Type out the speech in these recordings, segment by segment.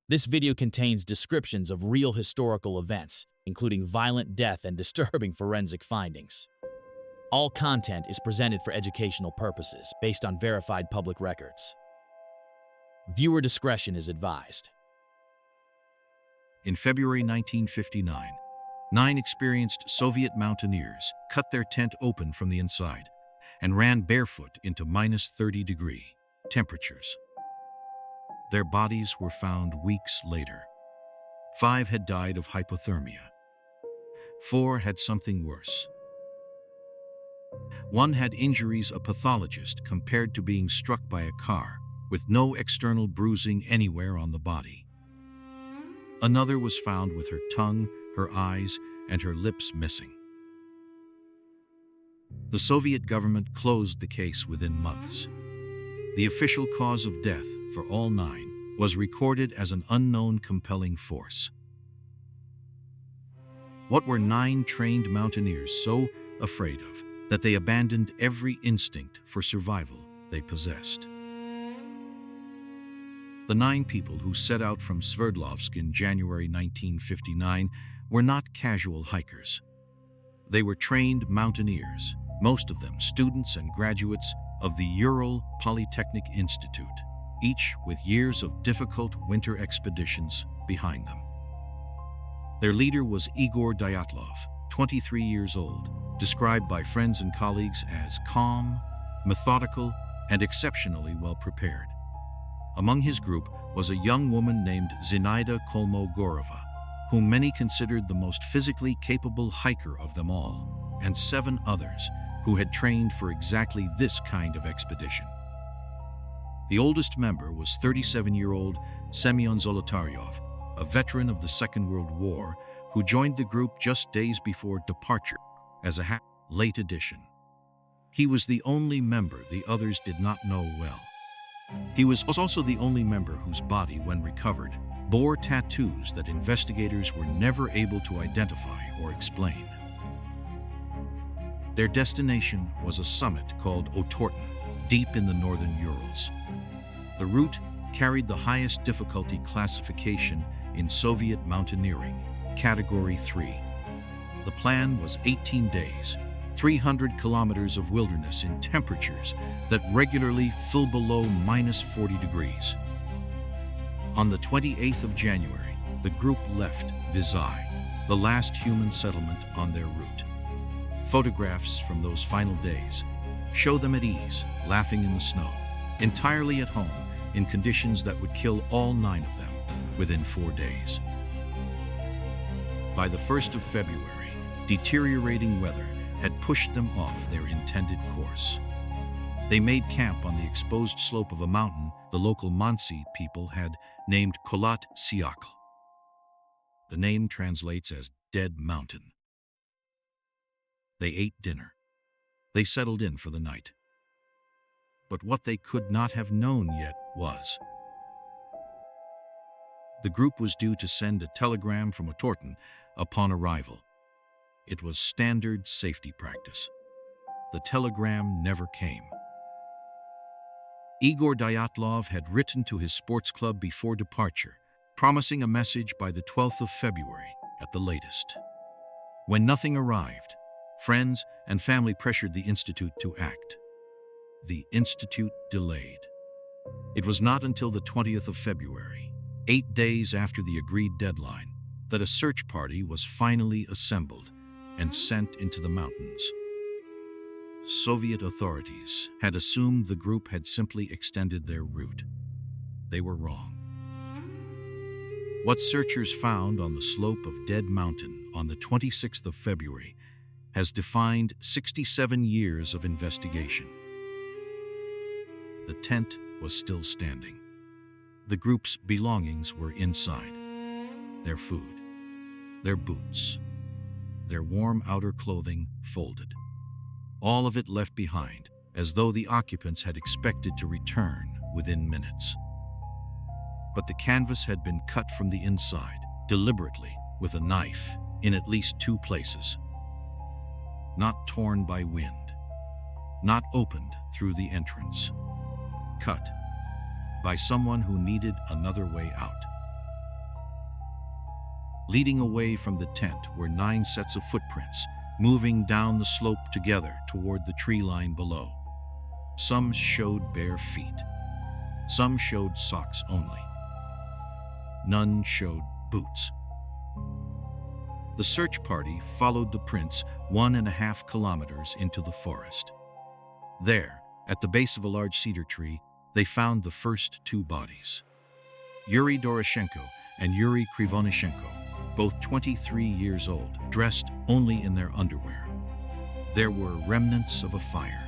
This video contains descriptions of real historical events, including violent death and disturbing forensic findings. All content is presented for educational purposes based on verified public records. Viewer discretion is advised. In February 1959, 9 experienced Soviet mountaineers cut their tent open from the inside and ran barefoot into -30-degree temperatures. Their bodies were found weeks later. 5 had died of hypothermia. 4 had something worse. 1 had injuries a pathologist compared to being struck by a car, with no external bruising anywhere on the body. Another was found with her tongue, her eyes, and her lips missing. The Soviet government closed the case within months. The official cause of death for all 9 was recorded as an unknown compelling force. What were 9 trained mountaineers so afraid of that they abandoned every instinct for survival they possessed? The 9 people who set out from Sverdlovsk in January 1959 were not casual hikers. They were trained mountaineers, most of them students and graduates of the Ural Polytechnic Institute, each with years of difficult winter expeditions behind them. Their leader was Igor Dyatlov, 23 years old, described by friends and colleagues as calm, methodical, and exceptionally well prepared. Among his group was a young woman named Zinaida Kolmogorova, whom many considered the most physically capable hiker of them all, and 7 others who had trained for exactly this kind of expedition. The oldest member was 37-year-old Semyon Zolotaryov, a veteran of the Second World War, who joined the group just days before departure as a late addition. He was the only member the others did not know well. He was also the only member whose body, when recovered, bore tattoos that investigators were never able to identify or explain. Their destination was a summit called Otorten, deep in the northern Urals. The route carried the highest difficulty classification in Soviet mountaineering, Category 3. The plan was 18 days, 300 kilometers of wilderness in temperatures that regularly fell below -40 degrees. On the 28th of January, the group left Vizhai, the last human settlement on their route. Photographs from those final days show them at ease, laughing in the snow, entirely at home in conditions that would kill all 9 of them within 4 days. By the 1st of February, deteriorating weather had pushed them off their intended course. They made camp on the exposed slope of a mountain the local Mansi people had named Kholat Syakhl. The name translates as Dead Mountain. They ate dinner. They settled in for the night. But what they could not have known yet was the group was due to send a telegram from Otorten upon arrival. It was standard safety practice. The telegram never came. Igor Dyatlov had written to his sports club before departure, promising a message by the 12th of February at the latest. When nothing arrived, friends and family pressured the institute to act. The institute delayed. It was not until the 20th of February, 8 days after the agreed deadline, that a search party was finally assembled and sent into the mountains. Soviet authorities had assumed the group had simply extended their route. They were wrong. What searchers found on the slope of Dead Mountain on the 26th of February has defined 67 years of investigation. The tent was still standing. The group's belongings were inside. Their food, their boots, their warm outer clothing folded. All of it left behind, as though the occupants had expected to return within minutes. But the canvas had been cut from the inside, deliberately, with a knife, in at least 2 places. Not torn by wind, not opened through the entrance. Cut by someone who needed another way out. Leading away from the tent were 9 sets of footprints, moving down the slope together toward the tree line below. Some showed bare feet. Some showed socks only. None showed boots. The search party followed the prints 1.5 kilometers into the forest. There, at the base of a large cedar tree, they found the first 2 bodies. Yuri Doroshenko and Yuri Krivonishenko, both 23 years old, dressed only in their underwear. There were remnants of a fire.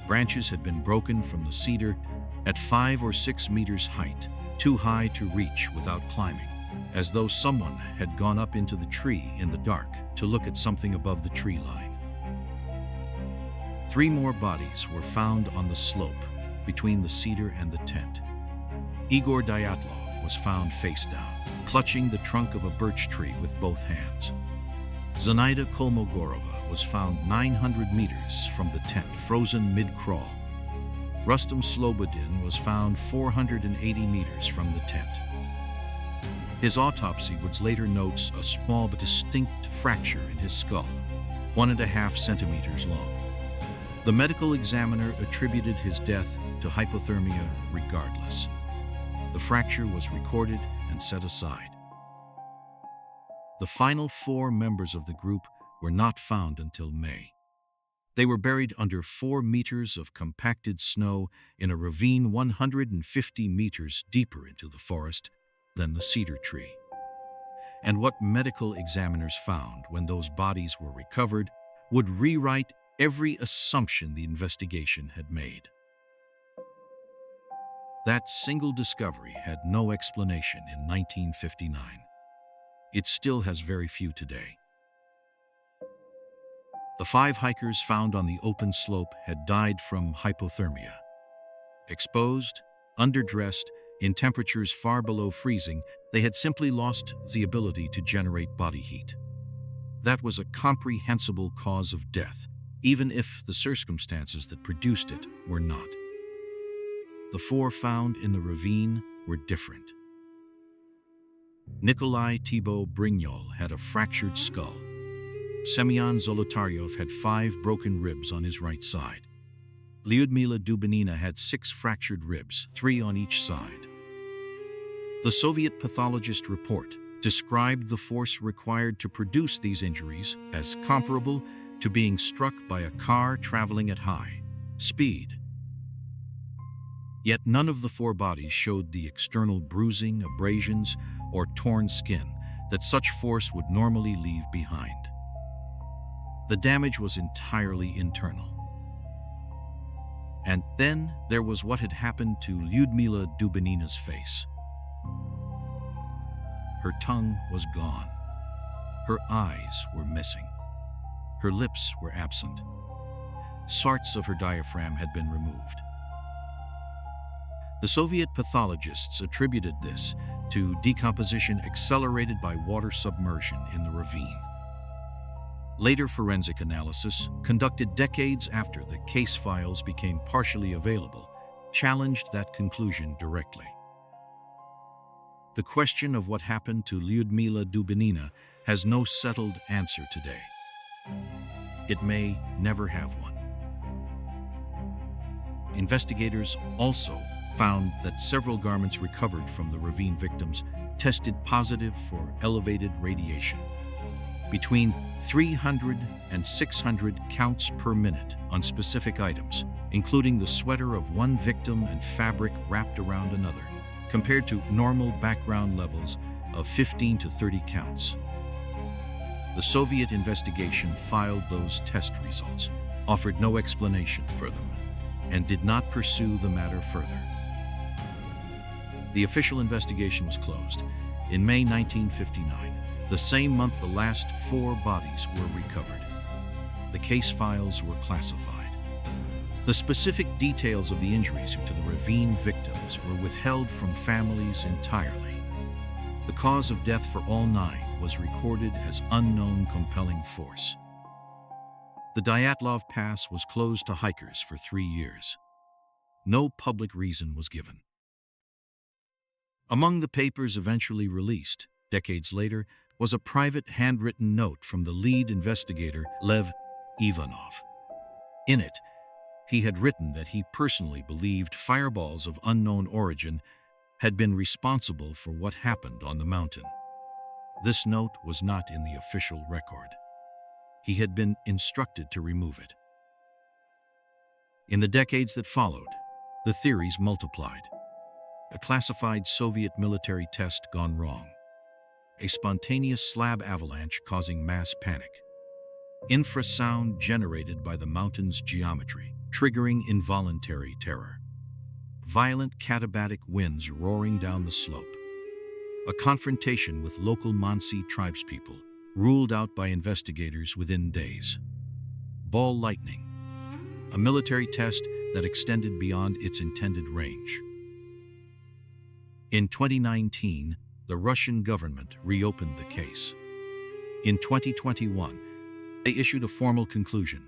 Branches had been broken from the cedar at 5 or 6 meters height, too high to reach without climbing, as though someone had gone up into the tree in the dark to look at something above the tree line. 3 more bodies were found on the slope between the cedar and the tent. Igor Dyatlov was found face down, clutching the trunk of a birch tree with both hands. Zenaida Kolmogorova was found 900 meters from the tent, frozen mid-crawl. Rustam Slobodin was found 480 meters from the tent. His autopsy would later note a small but distinct fracture in his skull, 1.5 centimeters long. The medical examiner attributed his death to hypothermia regardless. The fracture was recorded and set aside. The final 4 members of the group were not found until May. They were buried under 4 meters of compacted snow in a ravine 150 meters deeper into the forest than the cedar tree. And what medical examiners found when those bodies were recovered would rewrite every assumption the investigation had made. That single discovery had no explanation in 1959. It still has very few today. The 5 hikers found on the open slope had died from hypothermia. Exposed, underdressed, in temperatures far below freezing, they had simply lost the ability to generate body heat. That was a comprehensible cause of death, even if the circumstances that produced it were not. The 4 found in the ravine were different. Nikolai Thibaut Brignol had a fractured skull. Semyon Zolotaryov had 5 broken ribs on his right side. Lyudmila Dubinina had 6 fractured ribs, 3 on each side. The Soviet pathologist report described the force required to produce these injuries as comparable to being struck by a car traveling at high speed. Yet none of the 4 bodies showed the external bruising, abrasions, or torn skin that such force would normally leave behind. The damage was entirely internal. And then there was what had happened to Lyudmila Dubinina's face. Her tongue was gone. Her eyes were missing. Her lips were absent. Parts of her diaphragm had been removed. The Soviet pathologists attributed this to decomposition accelerated by water submersion in the ravine. Later forensic analysis, conducted decades after the case files became partially available, challenged that conclusion directly. The question of what happened to Lyudmila Dubinina has no settled answer today. It may never have one. Investigators also found that several garments recovered from the ravine victims tested positive for elevated radiation. Between 300 and 600 counts per minute on specific items, including the sweater of one victim and fabric wrapped around another, compared to normal background levels of 15 to 30 counts. The Soviet investigation filed those test results, offered no explanation for them, and did not pursue the matter further. The official investigation was closed in May 1959, the same month the last 4 bodies were recovered. The case files were classified. The specific details of the injuries to the ravine victims were withheld from families entirely. The cause of death for all 9 was recorded as unknown compelling force. The Dyatlov Pass was closed to hikers for 3 years. No public reason was given. Among the papers eventually released, decades later, was a private handwritten note from the lead investigator, Lev Ivanov. In it, he had written that he personally believed fireballs of unknown origin had been responsible for what happened on the mountain. This note was not in the official record. He had been instructed to remove it. In the decades that followed, the theories multiplied. A classified Soviet military test gone wrong. A spontaneous slab avalanche causing mass panic. Infrasound generated by the mountain's geometry, triggering involuntary terror. Violent katabatic winds roaring down the slope. A confrontation with local Mansi tribespeople, ruled out by investigators within days. Ball lightning. A military test that extended beyond its intended range. In 2019, the Russian government reopened the case. In 2021, they issued a formal conclusion.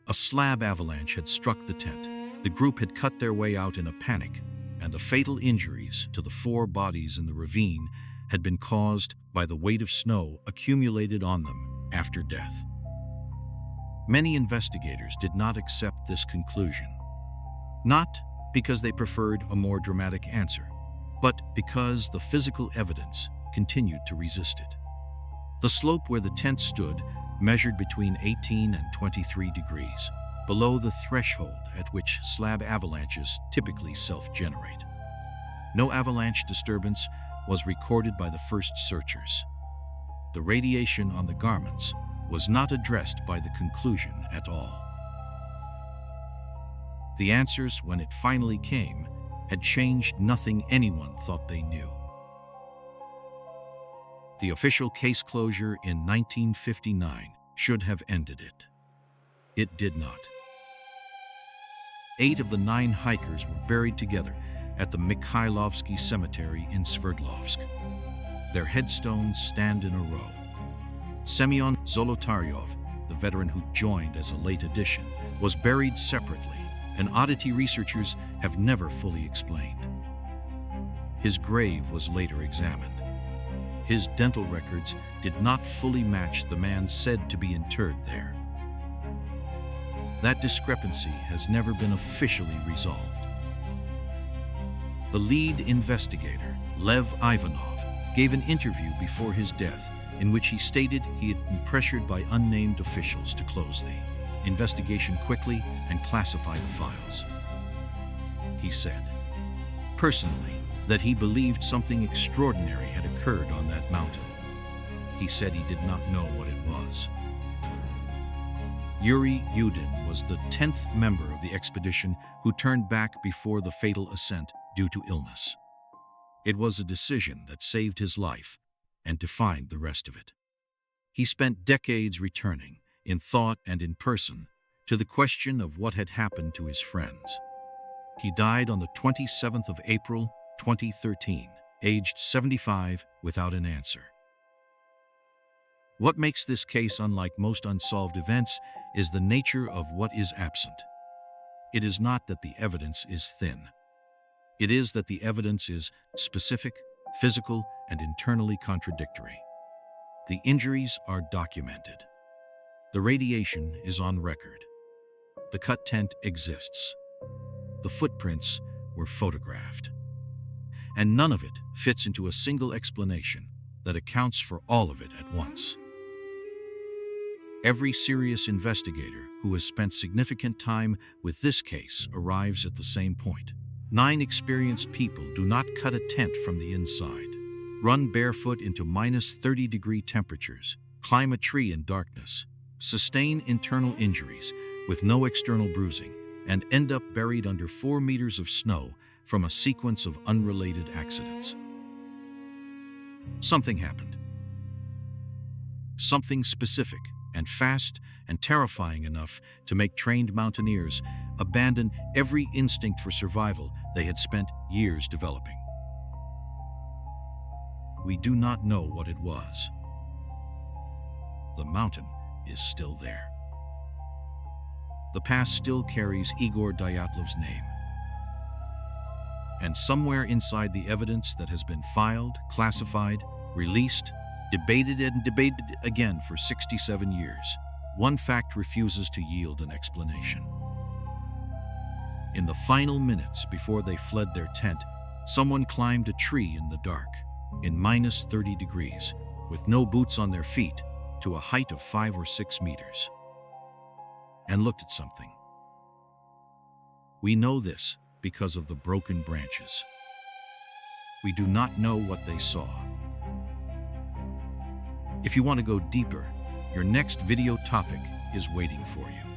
A slab avalanche had struck the tent. The group had cut their way out in a panic, and the fatal injuries to the 4 bodies in the ravine had been caused by the weight of snow accumulated on them after death. Many investigators did not accept this conclusion. Not because they preferred a more dramatic answer, but because the physical evidence continued to resist it. The slope where the tent stood measured between 18 and 23 degrees, below the threshold at which slab avalanches typically self-generate. No avalanche disturbance was recorded by the first searchers. The radiation on the garments was not addressed by the conclusion at all. The answers, when it finally came, had changed nothing anyone thought they knew. The official case closure in 1959 should have ended it. It did not. 8 of the 9 hikers were buried together at the Mikhailovsky Cemetery in Sverdlovsk. Their headstones stand in a row. Semyon Zolotaryov, the veteran who joined as a late addition, was buried separately, an oddity researchers have never fully explained. His grave was later examined. His dental records did not fully match the man said to be interred there. That discrepancy has never been officially resolved. The lead investigator, Lev Ivanov, gave an interview before his death in which he stated he had been pressured by unnamed officials to close the investigation quickly and classify the files. He said, personally, that he believed something extraordinary had occurred on that mountain. He said he did not know what it was. Yuri Yudin was the 10th member of the expedition who turned back before the fatal ascent due to illness. It was a decision that saved his life and defined the rest of it. He spent decades returning, in thought and in person, to the question of what had happened to his friends. He died on the 27th of April, 2013, aged 75, without an answer. What makes this case unlike most unsolved events is the nature of what is absent. It is not that the evidence is thin. It is that the evidence is specific, physical, and internally contradictory. The injuries are documented. The radiation is on record. The cut tent exists. The footprints were photographed. And none of it fits into a single explanation that accounts for all of it at once. Every serious investigator who has spent significant time with this case arrives at the same point. 9 experienced people do not cut a tent from the inside, run barefoot into -30-degree temperatures, climb a tree in darkness, sustain internal injuries with no external bruising, and end up buried under 4 meters of snow from a sequence of unrelated accidents. Something happened. Something specific and fast and terrifying enough to make trained mountaineers abandon every instinct for survival they had spent years developing. We do not know what it was. The mountain is still there. The pass still carries Igor Dyatlov's name. And somewhere inside the evidence that has been filed, classified, released, Debated and debated again for 67 years, one fact refuses to yield an explanation. In the final minutes before they fled their tent, someone climbed a tree in the dark, in minus 30 degrees, with no boots on their feet, to a height of 5 or 6 meters, and looked at something. We know this because of the broken branches. We do not know what they saw. If you want to go deeper, your next video topic is waiting for you.